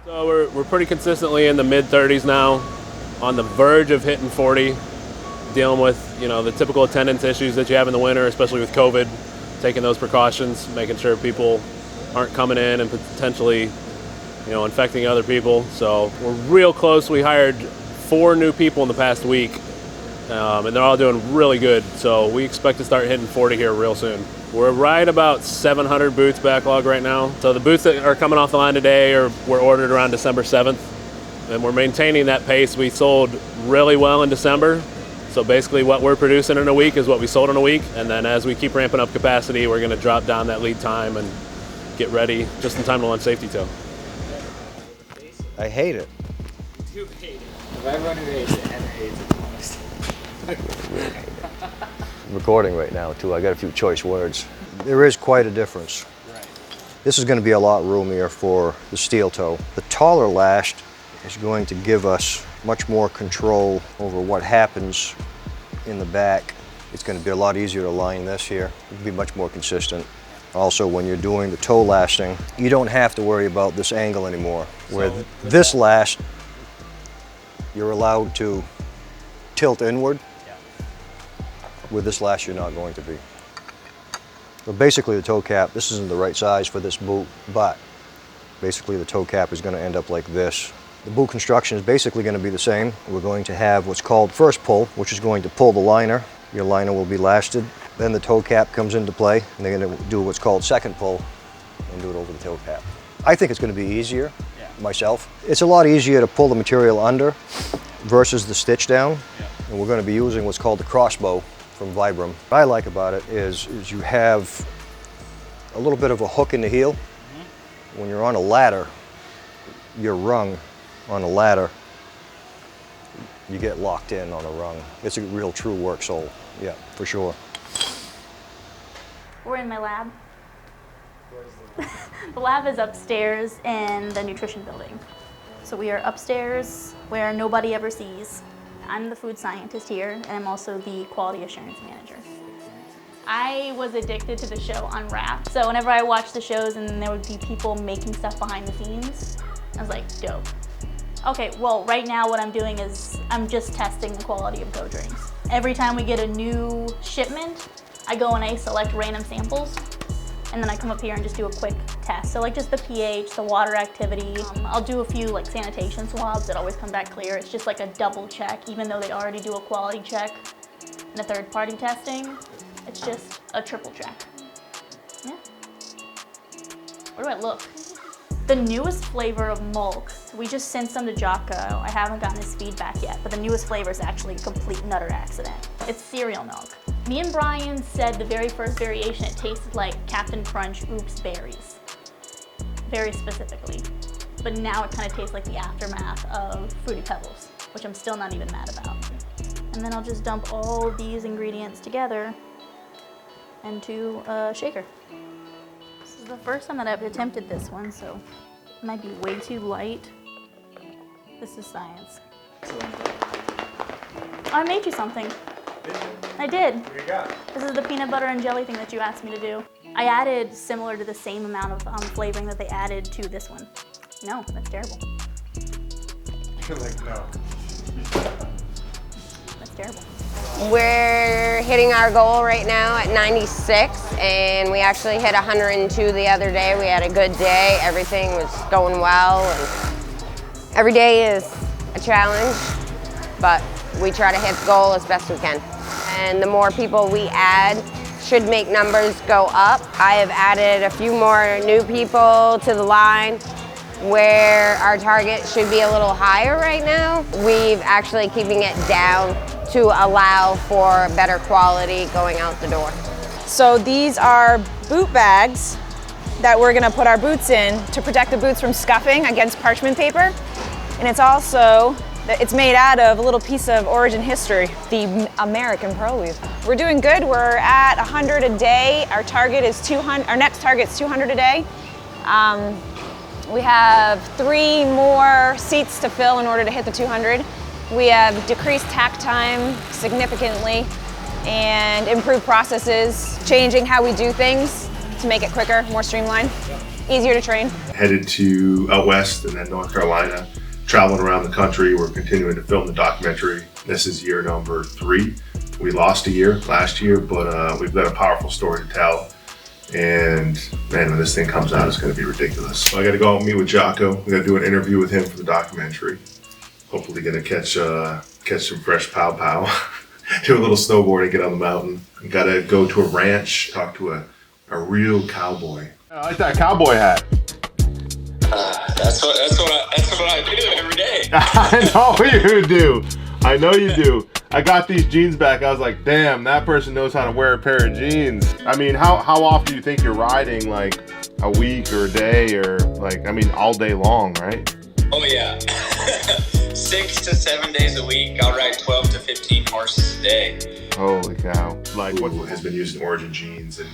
So we're pretty consistently in the mid-30s now, on the verge of hitting 40, dealing with, you know, the typical attendance issues that you have in the winter, especially with COVID, taking those precautions, making sure people aren't coming in and potentially, you know, infecting other people. So we're real close. We hired 4 new people in the past week, and they're all doing really good. So we expect to start hitting 40 here real soon. We're right about 700 boots backlog right now. So the boots that are coming off the line today were ordered around December 7th, and we're maintaining that pace. We sold really well in December. So basically what we're producing in a week is what we sold in a week. And then as we keep ramping up capacity, we're gonna drop down that lead time and get ready just in time to launch safety toe. I hate it. You hate it. If everyone who hates it, Henry hates it the most. Recording right now too. I got a few choice words. There is quite a difference. Right. This is going to be a lot roomier for the steel toe. The taller lash is going to give us much more control over what happens in the back. It's going to be a lot easier to line this here. It'll be much more consistent. Also, when you're doing the toe lashing, you don't have to worry about this angle anymore. With this lash, you're allowed to tilt inward. With this lash, you're not going to be. But basically the toe cap, this isn't the right size for this boot, but basically the toe cap is going to end up like this. The boot construction is basically going to be the same. We're going to have what's called first pull, which is going to pull the liner. Your liner will be lasted. Then the toe cap comes into play, and they're going to do what's called second pull and do it over the toe cap. I think it's going to be easier, myself. It's a lot easier to pull the material under versus the stitch down. And we're going to be using what's called the crossbow from Vibram. What I like about it is you have a little bit of a hook in the heel. When you're on a ladder, you're rung on a ladder, you get locked in on a rung. It's a real true work sole, yeah, for sure. We're in my lab. The lab is upstairs in the nutrition building. So we are upstairs where nobody ever sees. I'm the food scientist here, and I'm also the quality assurance manager. I was addicted to the show Unwrapped, so whenever I watched the shows and there would be people making stuff behind the scenes, I was like, dope. Okay, well, right now what I'm doing is I'm just testing the quality of Go drinks. Every time we get a new shipment, I go and I select random samples, and then I come up here and just do a quick test. So like just the pH, the water activity. I'll do a few like sanitation swabs that always come back clear. It's just like a double check, even though they already do a quality check and a third-party testing. It's just a triple check. Yeah. Where do I look? The newest flavor of Mulk, we just sent some to Jocko. I haven't gotten his feedback yet, but the newest flavor is actually a complete nutter accident. It's cereal milk. Me and Brian said the very first variation, it tasted like Captain Crunch Oops Berries, very specifically. But now it kind of tastes like the aftermath of Fruity Pebbles, which I'm still not even mad about. And then I'll just dump all these ingredients together into a shaker. This is the first time that I've attempted this one, so it might be way too light. This is science. I made you something. Did you? I did. What do you got? This is the peanut butter and jelly thing that you asked me to do. I added similar to the same amount of flavoring that they added to this one. No, that's terrible. You're like, no. That's terrible. We're hitting our goal right now at 96, and we actually hit 102 the other day. We had a good day. Everything was going well, and every day is a challenge, but we try to hit the goal as best we can. And the more people we add should make numbers go up. I have added a few more new people to the line where our target should be a little higher right now. We've actually keeping it down to allow for better quality going out the door. So these are boot bags that we're gonna put our boots in to protect the boots from scuffing against parchment paper. And it's made out of a little piece of Origin history, the American pearl weave. We're doing good. We're at 100 a day. Our target is 200. Our next target is 200 a day. We have 3 more seats to fill in order to hit the 200. We have decreased tack time significantly and improved processes, changing how we do things to make it quicker, more streamlined. Easier to train? Headed to out west and then North Carolina, traveling around the country. We're continuing to film the documentary. This is year number 3. We lost a year last year, but we've got a powerful story to tell. And man, when this thing comes out, it's going to be ridiculous. So I got to go out and meet with Jocko. We got to do an interview with him for the documentary. Hopefully going to catch some fresh pow pow. Do a little snowboarding, get on the mountain. Got to go to a ranch, talk to a real cowboy. I like that cowboy hat. That's what I do every day. I know you do. I know you do. I got these jeans back. I was like, damn, that person knows how to wear a pair of jeans. I mean, how often do you think you're riding? Like a week or a day, or like, I mean, all day long, right? Oh yeah. 6 to 7 days a week. I'll ride 12 to 15 horses a day. Holy cow. Like, what has been using Origin jeans, and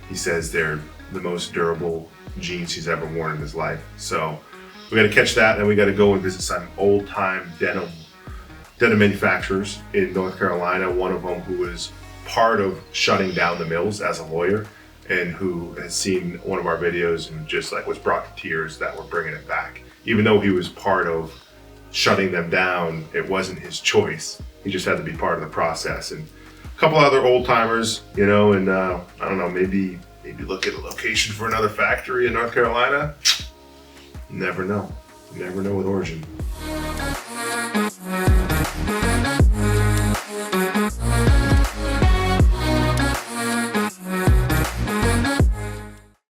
he says they're the most durable jeans he's ever worn in his life. So we got to catch that, and we got to go and visit some old time denim manufacturers in North Carolina. One of them who was part of shutting down the mills as a lawyer, and who has seen one of our videos and just like was brought to tears that we're bringing it back. Even though he was part of shutting them down, it wasn't his choice. He just had to be part of the process. And a couple other old timers, you know, and I don't know, maybe look at a location for another factory in North Carolina. You never know. You never know with Origin.